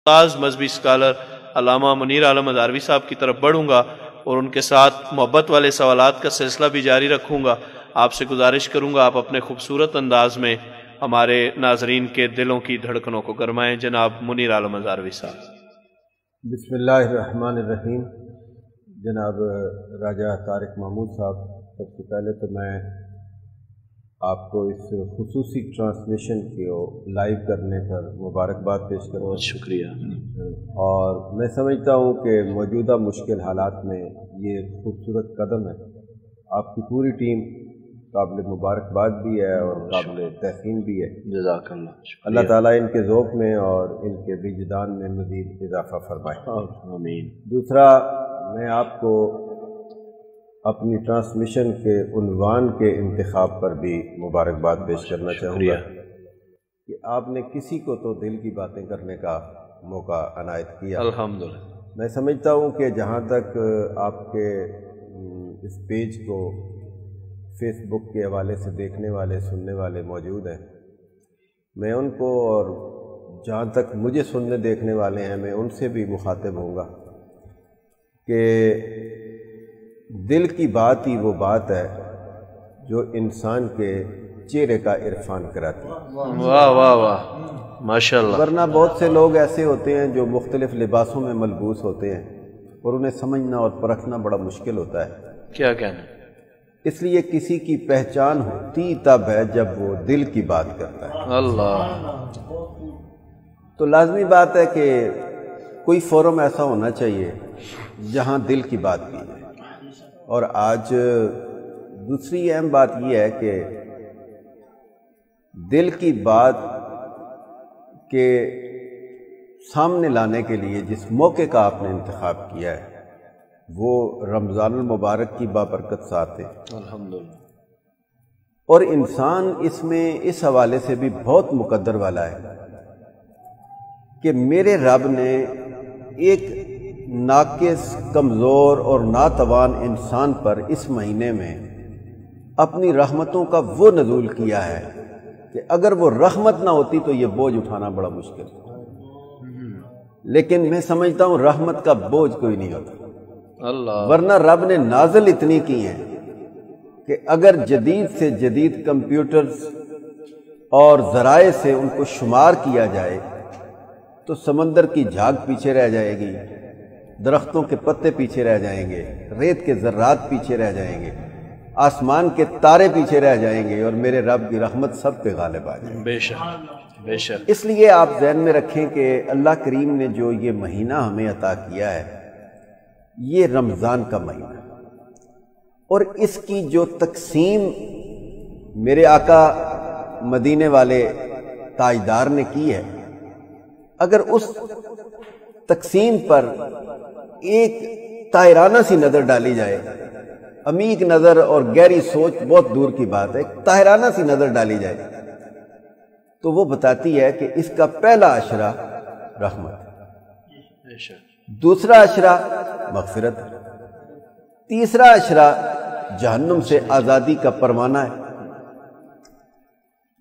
استاذ مذہبی اسکالر علامہ منیر عالم ہزاروی صاحب کی طرف بڑھوں گا اور ان کے ساتھ محبت والے سوالات کا سلسلہ بھی جاری رکھوں گا۔ آپ سے گزارش کروں گا آپ اپنے خوبصورت انداز میں ہمارے ناظرین کے دلوں کی دھڑکنوں کو گرمائیں۔ جناب منیر عالم ہزاروی صاحب۔ بسم اللہ الرحمن الرحیم۔ جناب راجہ طارق محمود صاحب، سب سے پہلے تو میں آپ کو اس خصوصی ٹرانسمیشن کو لائیو کرنے پر مبارکباد پیش کروں۔ بہت شکریہ۔ اور میں سمجھتا ہوں کہ موجودہ مشکل حالات میں یہ خوبصورت قدم ہے۔ آپ کی پوری ٹیم قابل مبارکباد بھی ہے اور قابل تحسین بھی ہے۔ جزاک اللہ۔ اللہ تعالیٰ ان کے ذوق میں اور ان کے وجدان میں مزید اضافہ فرمائے۔ آمین۔ دوسرا، میں آپ کو اپنی ٹرانسمیشن کے عنوان کے انتخاب پر بھی مبارکباد پیش کرنا چاہوں گا کہ آپ نے کسی کو تو دل کی باتیں کرنے کا موقع عنایت کیا۔ الحمدللہ۔ میں سمجھتا ہوں کہ جہاں تک آپ کے اس پیج کو فیس بک کے حوالے سے دیکھنے والے سننے والے موجود ہیں، میں ان کو، اور جہاں تک مجھے سننے دیکھنے والے ہیں، میں ان سے بھی مخاطب ہوں گا کہ دل کی بات ہی وہ بات ہے جو انسان کے چہرے کا عرفان کراتی ہے۔ واہ واہ واہ، ماشاءاللہ۔ ورنہ بہت سے لوگ ایسے ہوتے ہیں جو مختلف لباسوں میں ملبوس ہوتے ہیں اور انہیں سمجھنا اور پرکھنا بڑا مشکل ہوتا ہے۔ کیا کہنا؟ اس لیے کسی کی پہچان ہوتی تب ہے جب وہ دل کی بات کرتا ہے۔ اللہ۔ تو لازمی بات ہے کہ کوئی فورم ایسا ہونا چاہیے جہاں دل کی بات کی جائے۔ اور آج دوسری اہم بات یہ ہے کہ دل کی بات کے سامنے لانے کے لیے جس موقع کا آپ نے انتخاب کیا ہے وہ رمضان المبارک کی بابرکت ساتھ ہے۔ الحمدللہ۔ اور انسان اس میں اس حوالے سے بھی بہت مقدر والا ہے کہ میرے رب نے ایک ناقص، کمزور اور ناتوان انسان پر اس مہینے میں اپنی رحمتوں کا وہ نزول کیا ہے کہ اگر وہ رحمت نہ ہوتی تو یہ بوجھ اٹھانا بڑا مشکل تھا۔ لیکن میں سمجھتا ہوں رحمت کا بوجھ کوئی نہیں ہوتا، اللہ۔ ورنہ رب نے نازل اتنی کی ہیں کہ اگر جدید سے جدید کمپیوٹرز اور ذرائع سے ان کو شمار کیا جائے تو سمندر کی جھاگ پیچھے رہ جائے گی، درختوں کے پتے پیچھے رہ جائیں گے، ریت کے ذرات پیچھے رہ جائیں گے، آسمان کے تارے پیچھے رہ جائیں گے، اور میرے رب کی رحمت سب پہ غالب آ جائے گی۔ بے شک، بے شک۔ اس لیے آپ ذہن میں رکھیں کہ اللہ کریم نے جو یہ مہینہ ہمیں عطا کیا ہے یہ رمضان کا مہینہ، اور اس کی جو تقسیم میرے آقا مدینے والے تاجدار نے کی ہے، اگر اس تقسیم پر ایک طاہرانہ سی نظر ڈالی جائے، عمیق نظر اور گہری سوچ بہت دور کی بات ہے، ایک طاہرانہ سی نظر ڈالی جائے تو وہ بتاتی ہے کہ اس کا پہلا عشرہ رحمت، دوسرا عشرہ مغفرت، تیسرا عشرہ جہنم سے آزادی کا پروانہ ہے۔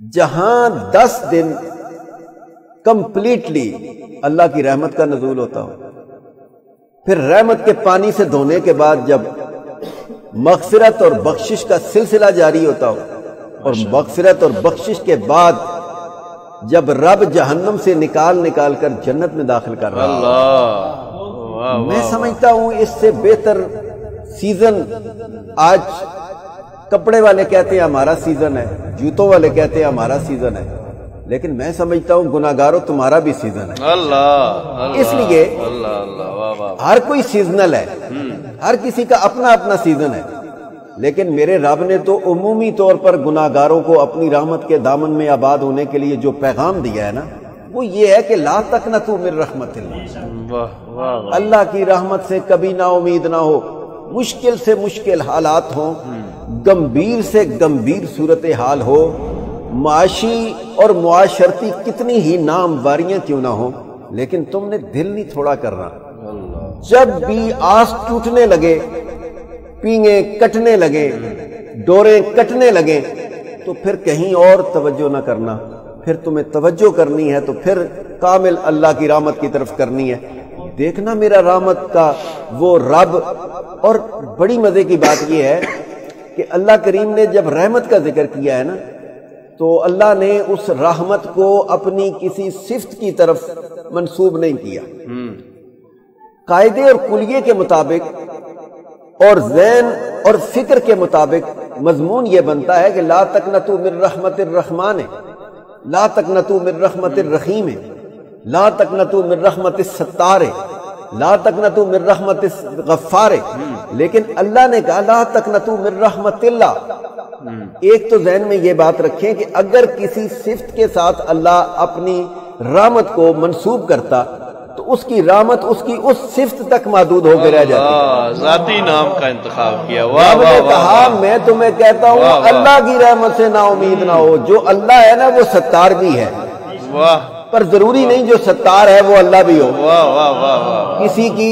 جہاں 10 دن کمپلیٹلی اللہ کی رحمت کا نزول ہوتا ہو، پھر رحمت کے پانی سے دھونے کے بعد جب مغفرت اور بخشش کا سلسلہ جاری ہوتا ہو، اور مغفرت اور بخشش کے بعد جب رب جہنم سے نکال کر جنت میں داخل کر رہا اللہ، میں سمجھتا ہوں اس سے بہتر سیزن آج کپڑے والے کہتے ہیں ہمارا سیزن ہے، جوتوں والے کہتے ہیں ہمارا سیزن ہے، لیکن میں سمجھتا ہوں گناہگاروں تمہارا بھی سیزن ہے۔ اللہ۔ اس لیے اللہ، ہر کوئی سیزنل ہے، ہر کسی کا اپنا اپنا سیزن ہے، لیکن میرے رب نے تو عمومی طور پر گناہگاروں کو اپنی رحمت کے دامن میں آباد ہونے کے لیے جو پیغام دیا ہے نا، وہ یہ ہے کہ لا تقنطوا من رحمت اللہ، اللہ کی رحمت سے کبھی نا امید نہ ہو، مشکل سے مشکل حالات ہوں، گمبھیر سے گمبھیر صورتحال ہو، معاشی اور معاشرتی کتنی ہی نامواریاں کیوں نہ ہوں، لیکن تم نے دل نہیں تھوڑا کرنا۔ جب بھی آس ٹوٹنے لگے، پینگیں کٹنے لگے، ڈوریں کٹنے لگے، تو پھر کہیں اور توجہ نہ کرنا، پھر تمہیں توجہ کرنی ہے تو پھر کامل اللہ کی رحمت کی طرف کرنی ہے۔ دیکھنا میرا رحمت کا وہ رب، اور بڑی مزے کی بات یہ ہے کہ اللہ کریم نے جب رحمت کا ذکر کیا ہے نا، تو اللہ نے اس رحمت کو اپنی کسی صفت کی طرف منسوب نہیں کیا۔ قاعدے اور کلیے کے مطابق اور ذہن اور فکر کے مطابق مضمون یہ بنتا ہے کہ لا تقنطوا من رحمت الرحمن، لا تقنطوا من رحمت الرحیم، لا تقنطوا من رحمت الستار، لا تقنطوا من رحمت الغفار، لیکن اللہ نے کہا لا تقنطوا من رحمت اللہ۔ ایک تو ذہن میں یہ بات رکھیں کہ اگر کسی صفت کے ساتھ اللہ اپنی رحمت کو منسوب کرتا تو اس کی رحمت اس کی اس صفت تک محدود ہو کے رہ جاتی۔ ذاتی نام کا انتخاب کیا۔ رب نے کہا میں تمہیں کہتا ہوں اللہ کی رحمت سے نا امید نہ ہو، جو اللہ ہے نا وہ ستار بھی ہے، پر ضروری نہیں جو ستار ہے وہ اللہ بھی ہو۔ کسی کی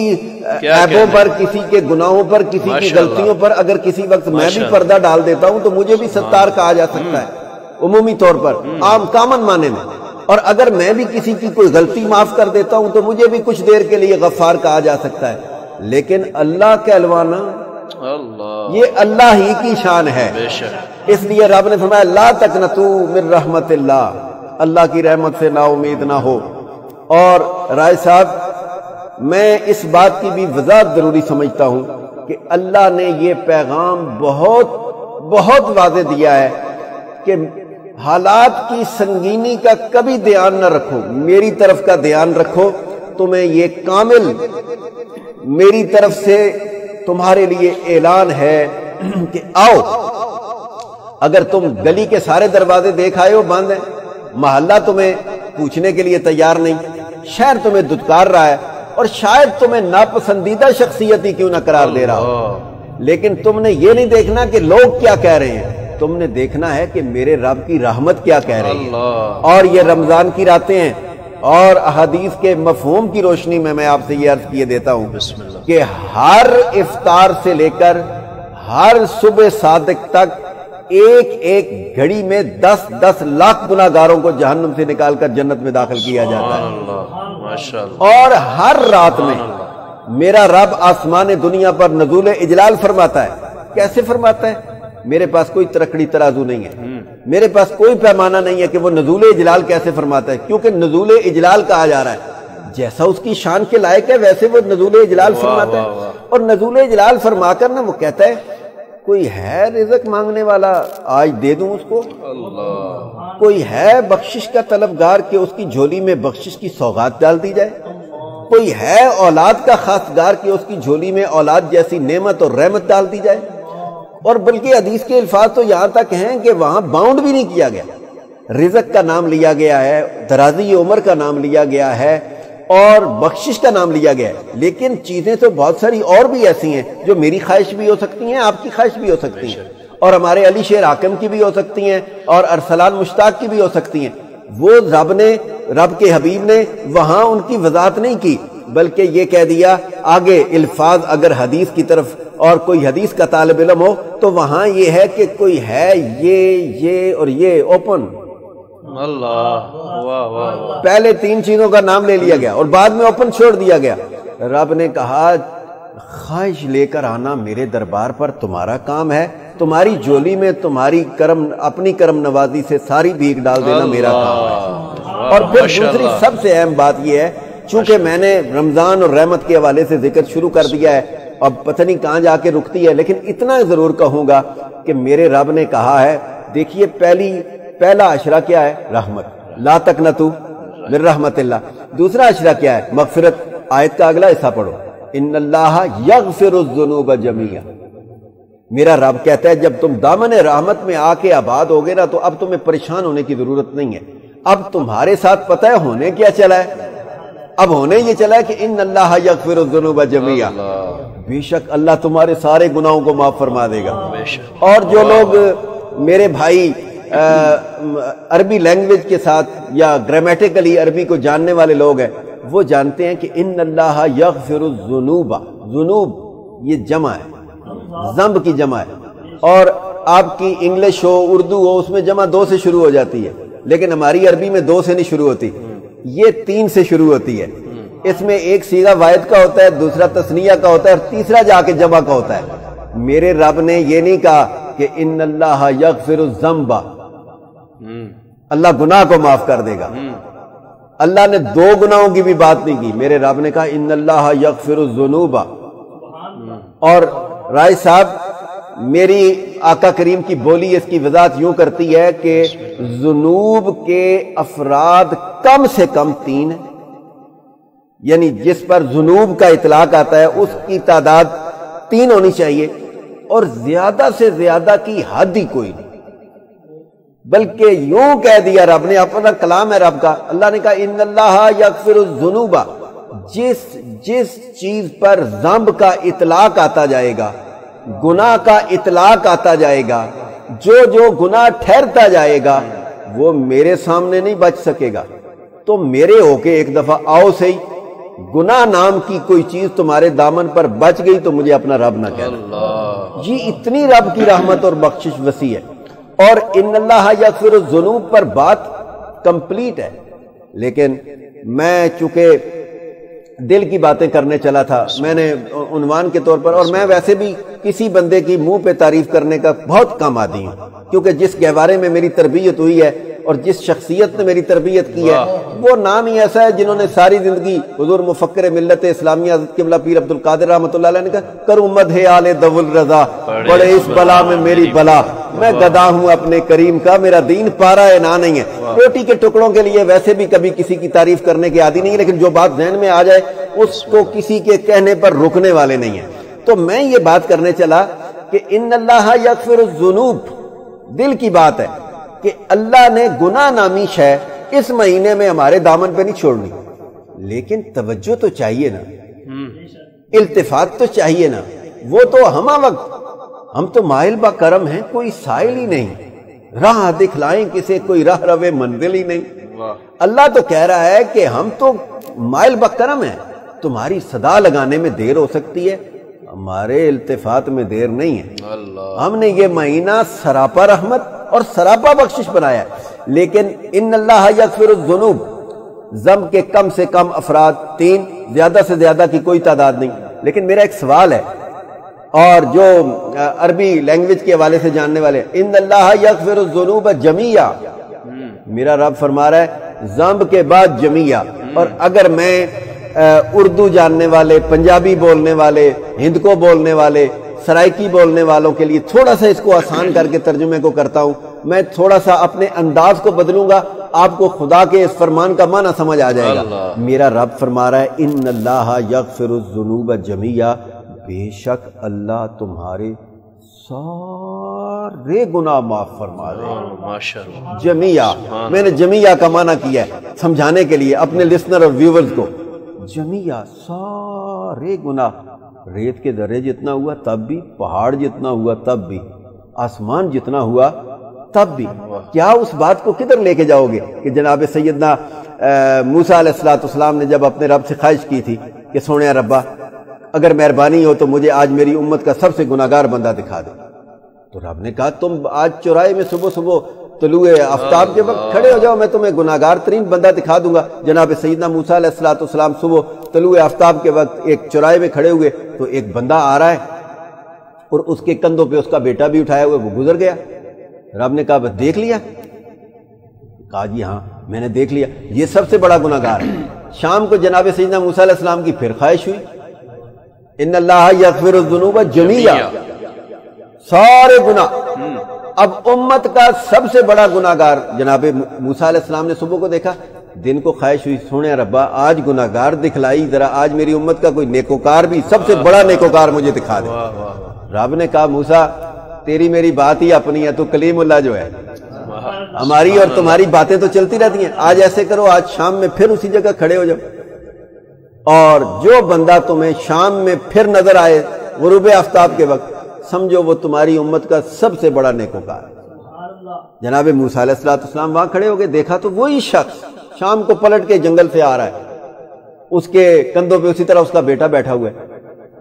عیبوں پر، کسی کے گناہوں پر، کسی کی غلطیوں پر اگر کسی وقت میں بھی پردہ ڈال دیتا ہوں تو مجھے بھی ستار کہا جا سکتا ہے عمومی طور پر، عام کامن معنی میں، اور اگر میں بھی کسی کی کوئی غلطی معاف کر دیتا ہوں تو مجھے بھی کچھ دیر کے لیے غفار کہا جا سکتا ہے۔ لیکن اللہ کہلوانا یہ اللہ ہی کی شان ہے، اس لیے رب نے فرمایا لا تقنطوا من رحمت اللہ، اللہ کی رحمت سے نا امید نہ ہو۔ اور رائے صاحب میں اس بات کی بھی وضاحت ضروری سمجھتا ہوں کہ اللہ نے یہ پیغام بہت بہت واضح دیا ہے کہ حالات کی سنگینی کا کبھی دھیان نہ رکھو، میری طرف کا دھیان رکھو، تمہیں یہ کامل میری طرف سے تمہارے لیے اعلان ہے کہ آؤ۔ اگر تم گلی کے سارے دروازے دیکھ آئے ہو بند ہیں، محلہ تمہیں پوچھنے کے لیے تیار نہیں، شہر تمہیں دھتکار رہا ہے، اور شاید تمہیں ناپسندیدہ شخصیت ہی کیوں نہ قرار دے رہا ہو، لیکن تم نے یہ نہیں دیکھنا کہ لوگ کیا کہہ رہے ہیں، تم نے دیکھنا ہے کہ میرے رب کی رحمت کیا کہہ رہی ہے۔ اور یہ رمضان کی راتیں ہیں، اور احادیث کے مفہوم کی روشنی میں آپ سے یہ عرض کیے دیتا ہوں کہ ہر افطار سے لے کر ہر صبح صادق تک ایک ایک گھڑی میں 10 لاکھ گناہگاروں کو جہنم سے نکال کر جنت میں داخل کیا جاتا ہے۔ اور ہر رات میں میرا رب آسمان دنیا پر نزول اجلال فرماتا ہے۔ کیسے فرماتا ہے؟ میرے پاس کوئی ترکڑی ترازو نہیں ہے، میرے پاس کوئی پیمانہ نہیں ہے کہ وہ نزول اجلال کیسے فرماتا ہے، کیونکہ نزول اجلال کہا جا رہا ہے، جیسا اس کی شان کے لائق ہے ویسے وہ نزول اجلال فرماتا ہے۔ اور نزول اجلال فرما کر نا وہ کہتا ہے کوئی ہے رزق مانگنے والا آج دے دوں اس کو، کوئی ہے بخشش کا طلبگار کہ اس کی جھولی میں بخشش کی سوغات ڈال دی جائے، کوئی ہے اولاد کا خواستگار کہ اس کی جھولی میں اولاد جیسی نعمت اور رحمت ڈال دی جائے۔ اور بلکہ حدیث کے الفاظ تو یہاں تک ہیں کہ وہاں باؤنڈ بھی نہیں کیا گیا، رزق کا نام لیا گیا ہے، درازی عمر کا نام لیا گیا ہے، اور بخشش کا نام لیا گیا ہے، لیکن چیزیں تو بہت ساری اور بھی ایسی ہیں جو میری خواہش بھی ہو سکتی ہیں، آپ کی خواہش بھی ہو سکتی ہیں، اور ہمارے علی شیر حاکم کی بھی ہو سکتی ہیں، اور ارسلان مشتاق کی بھی ہو سکتی ہیں۔ وہ رب کے حبیب نے وہاں ان کی وضاحت نہیں کی، بلکہ یہ کہہ دیا آگے الفاظ اگر حدیث کی طرف اور کوئی حدیث کا طالب علم ہو تو وہاں یہ ہے کہ کوئی ہے یہ اور یہ اوپن، اللہ پہلے 3 چیزوں کا نام لے لیا گیا اور بعد میں اوپن چھوڑ دیا گیا۔ رب نے کہا خواہش لے کر آنا میرے دربار پر تمہارا کام ہے، تمہاری جولی میں تمہاری اپنی کرم نوازی سے ساری بھیک ڈال دینا میرا کام ہے۔ اور پھر دوسری سب سے اہم بات یہ ہے، چونکہ میں نے رمضان اور رحمت کے حوالے سے ذکر شروع کر دیا ہے، اب پتہ نہیں کہاں جا کے رکتی ہے، لیکن اتنا ضرور کہوں گا کہ میرے رب نے کہا ہے، دیکھیے پہلا اشرہ کیا ہے؟ رحمت، لا تقنطوا من رحمت اللہ۔ دوسرا اشرہ کیا ہے؟ مغفرت۔ آیت کا اگلا حصہ پڑھو، ان اللہ یغفر الذنوب جميعا۔ میرا رب کہتا ہے جب تم دامن رحمت میں آ کے آباد ہوگے نا تو اب تمہیں پریشان ہونے کی ضرورت نہیں ہے۔ اب تمہارے ساتھ پتہ ہے ہونے کیا چلا ہے؟ اب ہونے یہ چلا ہے کہ ان اللہ یغفر الذنوب جميعا، بے شک اللہ تمہارے سارے گناہوں کو معاف فرما دے گا۔ اور جو لوگ میرے بھائی عربی لینگویج کے ساتھ یا گرامیٹیکلی عربی کو جاننے والے لوگ ہیں وہ جانتے ہیں کہ ان اللہ یغفر الذنوب، ذنوب یہ جمع ہے، ذنب کی جمع ہے، اور آپ کی انگلش ہو اردو ہو اس میں جمع 2 سے شروع ہو جاتی ہے، لیکن ہماری عربی میں 2 سے نہیں شروع ہوتی، یہ 3 سے شروع ہوتی ہے. اس میں ایک صیغہ واحد کا ہوتا ہے, دوسرا تثنیہ کا ہوتا ہے, اور تیسرا جا کے جمع کا ہوتا ہے. میرے رب نے یہ نہیں کہا کہ ان اللہ یغفر الذنب, اللہ گناہ کو معاف کر دے گا. اللہ نے 2 گناہوں کی بھی بات نہیں کی. میرے رب نے کہا ان اللہ یغفر الذنوب. اور رائے صاحب, میری آقا کریم کی بولی اس کی وضاحت یوں کرتی ہے کہ ذنوب کے افراد کم سے کم 3 ہیں, یعنی جس پر ذنوب کا اطلاق آتا ہے اس کی تعداد 3 ہونی چاہیے, اور زیادہ سے زیادہ کی حد ہی کوئی نہیں. بلکہ یوں کہہ دیا رب نے, اپنا کلام ہے رب کا, اللہ نے کہا ان اللہ یغفر الذنوب. جس چیز پر ذنب کا اطلاق آتا جائے گا, گناہ کا اطلاق آتا جائے گا, جو گناہ ٹھہرتا جائے گا وہ میرے سامنے نہیں بچ سکے گا. تو میرے ہو کے ایک دفعہ آؤ صحیح, گناہ نام کی کوئی چیز تمہارے دامن پر بچ گئی تو مجھے اپنا رب نہ کہنا. یہ اتنی رب کی رحمت اور بخشش وسیع ہے. اور ان اللہ یغفر الذنوب پر بات کمپلیٹ ہے. لیکن میں چونکہ دل کی باتیں کرنے چلا تھا, میں نے عنوان کے طور پر, اور میں ویسے بھی کسی بندے کی منہ پہ تعریف کرنے کا بہت کم عادی ہوں, کیونکہ جس گہوارے میں میری تربیت ہوئی ہے اور جس شخصیت نے میری تربیت کی ہے وہ نام ہی ایسا ہے جنہوں نے ساری زندگی حضور مفکر ملت اسلامیہ حضرت قبلہ پیر عبد القادر رحمۃ اللہ علیہ نے کہا کروں مدح آل دو الرضا, بڑے اس بلا میں میری بلا, میں گدا ہوں اپنے کریم کا, میرا دین پارا ہے نہ نہیں ہے. روٹی کے ٹکڑوں کے لیے ویسے بھی کبھی کسی کی تعریف کرنے کے عادی نہیں, لیکن جو بات ذہن میں آ جائے اس کو کسی کے کہنے پر رکنے والے نہیں ہیں. تو میں یہ بات کرنے چلا کہ ان اللہ یغفر الذنوب, دل کی بات ہے کہ اللہ نے گناہ نامی شے اس مہینے میں ہمارے دامن پہ نہیں چھوڑنی. لیکن توجہ تو چاہیے نا, التفات تو چاہیے نا. وہ تو ہما وقت, ہم تو مائل با کرم ہیں, کوئی سائل ہی نہیں, راہ دکھلائیں کسے کوئی راہ روے منزل ہی نہیں. اللہ تو کہہ رہا ہے کہ ہم تو مائل با کرم ہیں, تمہاری صدا لگانے میں دیر ہو سکتی ہے, ہمارے التفات میں دیر نہیں ہے. ہم نے یہ مہینہ سراپا رحمت اور سراپا بخشش بنایا ہے. لیکن ان اللہ یغفر الذنوب, ذنب کے کم سے کم افراد 3, زیادہ سے زیادہ کی کوئی تعداد نہیں. لیکن میرا ایک سوال ہے, اور جو عربی لینگویج کے حوالے سے جاننے والے, ان اللہ یغفر الذنوب جمیعا, میرا رب فرما رہا ہے ذنب کے بعد جمیعا. اور اگر میں اردو جاننے والے, پنجابی بولنے والے, ہند کو بولنے والے, سرائکی بولنے والوں کے لیے تھوڑا سا اس کو آسان کر کے ترجمے کو کرتا ہوں, میں تھوڑا سا اپنے انداز کو بدلوں گا, آپ کو خدا کے اس فرمان کا معنی سمجھ آ جائے گا. میرا رب فرما رہا ہے ان اللہ یغفر الذنوب جمیعا, بے شک اللہ تمہارے سارے گناہ معاف فرما دے. جمیعا, میں نے جمیعا کا معنی کیا ہے سمجھانے کے لیے اپنے لسنر اور ویورز کو. جمیعا سارے گناہ, ریت کے ذرے جتنا ہوا تب بھی, پہاڑ جتنا ہوا تب بھی, آسمان جتنا ہوا تب بھی. کیا اس بات کو کدھر لے کے جاؤ گے کہ جناب سیدنا موسیٰ علیہ السلام نے جب اپنے رب سے خواہش کی تھی کہ سونے ربا اگر مہربانی ہو تو مجھے آج میری امت کا سب سے گناہگار بندہ دکھا دے, تو رب نے کہا تم آج چوراہے میں صبح صبح طلوع آفتاب کے وقت کھڑے ہو جاؤ, میں تمہیں گناہگار ترین بندہ دکھا دوں گا. جناب سیدنا موسیٰ علیہ السلام صبح طلوع آفتاب کے وقت ایک چوراہے میں کھڑے ہوئے تو ایک بندہ آ رہا ہے اور اس کے کندھوں پہ اس کا بیٹا بھی اٹھایا ہوا, وہ گزر گیا. رب نے کہا بس دیکھ لیا؟ کہا جی ہاں میں نے دیکھ لیا, یہ سب سے بڑا گناہگار ہے. شام کو جناب سیدنا موسیٰ علیہ السلام کی پھر خواہش ہوئی, ان اللہ یغفر الذنوب جمیعا, سارے گناہ. اب امت کا سب سے بڑا گناہگار جناب موسیٰ علیہ السلام نے صبح کو دیکھا, دن کو خواہش ہوئی سونے ربا آج گناہگار دکھلائی, ذرا آج میری امت کا کوئی نیکوکار بھی, سب سے بڑا نیکوکار مجھے دکھا دے. رب نے کہا موسیٰ تیری میری بات ہی اپنی ہے, تو کلیم اللہ جو ہے, ہماری اور تمہاری باتیں تو چلتی رہتی ہیں. آج ایسے کرو, آج شام میں پھر اسی جگہ کھڑے ہو جاؤ, اور جو بندہ تمہیں شام میں پھر نظر آئے غروب آفتاب کے وقت, سمجھو وہ تمہاری امت کا سب سے بڑا نیکوکار ہے. جناب موسیٰ علیہ السلام وہاں کھڑے ہو گئے, دیکھا تو وہی شخص شام کو پلٹ کے جنگل سے آ رہا ہے, اس کے کندھوں پہ اسی طرح اس کا بیٹا بیٹھا ہوا ہے.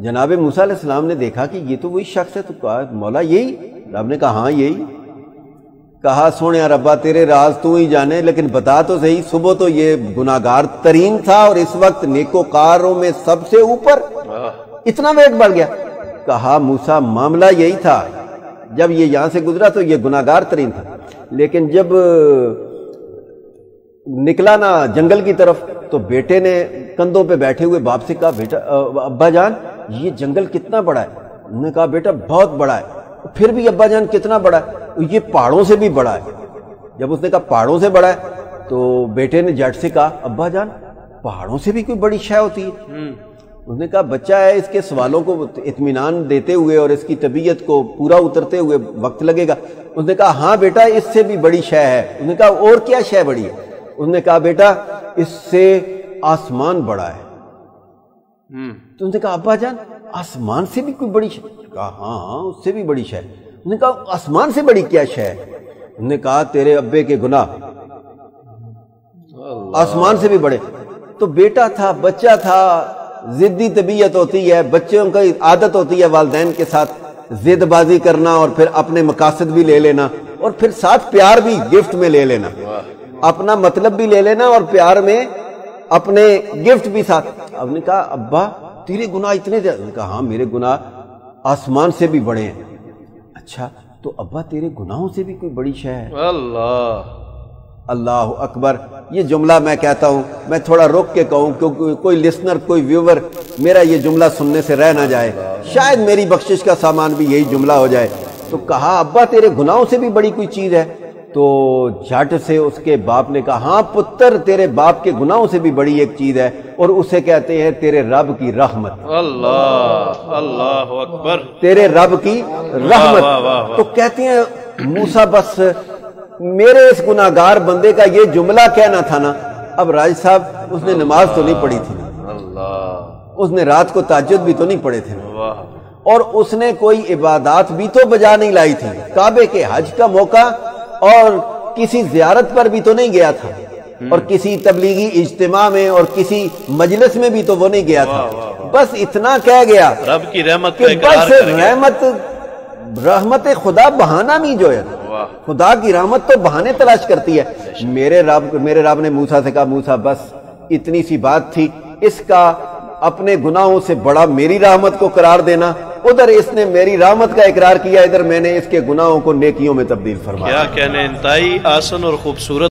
جناب موسیٰ علیہ السلام نے دیکھا کہ یہ تو وہی شخص ہے, تو کہا مولا یہی؟ رب نے کہا ہاں یہی. کہا سونے ربا تیرے راز تو ہی جانے، لیکن بتا تو صحیح، صبح تو یہ گناہگار ترین تھا اور اس وقت نیکوکاروں میں سب سے اوپر، اتنا ویٹ بڑھ گیا۔ کہا موسیٰ معاملہ یہی تھا، جب یہ یہاں سے گزرا تو یہ گناہگار ترین تھا، لیکن جب نکلا نا جنگل کی طرف تو بیٹے نے کندھوں پہ بیٹھے ہوئے باپ سے کہا بیٹا ابا جان یہ جنگل کتنا بڑا ہے؟ انہوں نے کہا بیٹا بہت بڑا ہے۔ پھر بھی ابا جان کتنا بڑا ہے؟ یہ پہاڑوں سے بھی بڑا ہے۔ جب اس نے کہا پہاڑوں سے بڑا ہے تو بیٹے نے جٹ سے کہا ابا جان پہاڑوں سے بھی کوئی بڑی شے ہوتی ہے؟ اس نے کہا بچہ ہے، اس کے سوالوں کو اطمینان دیتے ہوئے اور اس کی طبیعت کو پورا اترتے ہوئے وقت لگے گا۔ اس نے کہا ہاں بیٹا اس سے بھی بڑی شے ہے۔ اس نے کہا اور کیا شے بڑی ہے؟ اس نے کہا بیٹا اس سے آسمان بڑا ہے۔ تو اس نے کہا ابا جان آسمان سے بھی کوئی بڑی شے؟ کہا ہاں اس سے بھی بڑی شے۔ اس نے کہا آسمان سے بڑی کیا شے ہے؟ اس نے کہا تیرے ابے کے گناہ آسمان سے بھی بڑے۔ تو بیٹا تھا، بچہ تھا، ضدی طبیعت ہوتی ہے، بچوں کی عادت ہوتی ہے والدین کے ساتھ ضد بازی کرنا اور پھر اپنے مقاصد بھی لے لینا اور پھر ساتھ پیار بھی گفٹ میں لے لینا، اپنا مطلب بھی لے لینا اور پیار میں اپنے گفٹ بھی ساتھ۔ اب نے کہا ابا تیرے گناہ اتنے زیادہ؟ نے کہا ہاں میرے گناہ آسمان سے بھی بڑے ہیں۔ اچھا تو ابا تیرے گناہوں سے بھی کوئی بڑی شے ہے؟ اللہ اکبر۔ یہ جملہ میں کہتا ہوں میں تھوڑا رک کے کہوں کیونکہ کوئی لسنر کوئی ویور میرا یہ جملہ سننے سے رہ نہ جائے، شاید میری بخشش کا سامان بھی یہی جملہ ہو جائے۔ تو کہا ابا تیرے گناہوں سے بھی بڑی کوئی چیز ہے؟ تو جھٹ سے اس کے باپ نے کہا ہاں پتر تیرے باپ کے گناہوں سے بھی بڑی ایک چیز ہے اور اسے کہتے ہیں تیرے رب کی رحمت۔ اللہ اکبر، تیرے رب کی رحمت۔ تو کہتے ہیں موسیٰ بس میرے اس گناہگار بندے کا یہ جملہ کہنا تھا نا۔ اب راج صاحب اس نے نماز تو نہیں پڑھی تھی، اس نے رات کو تہجد بھی تو نہیں پڑھے تھے، اور اس نے کوئی عبادات بھی تو بجا نہیں لائی تھی، کعبے کے حج کا موقع اور کسی زیارت پر بھی تو نہیں گیا تھا، اور کسی تبلیغی اجتماع میں اور کسی مجلس میں بھی تو وہ نہیں گیا تھا۔ بس اتنا کہہ گیا رب کی رحمت کہ بس رحمت خدا بہانہ نہیں جو ہے، خدا کی رحمت تو بہانے تلاش کرتی ہے۔ میرے رب نے موسیٰ سے کہا موسیٰ بس اتنی سی بات تھی، اس کا اپنے گناہوں سے بڑا میری رحمت کو قرار دینا، ادھر اس نے میری رحمت کا اقرار کیا، ادھر میں نے اس کے گناہوں کو نیکیوں میں تبدیل فرمایا۔ کیا کہنے، انتہائی آسن اور خوبصورت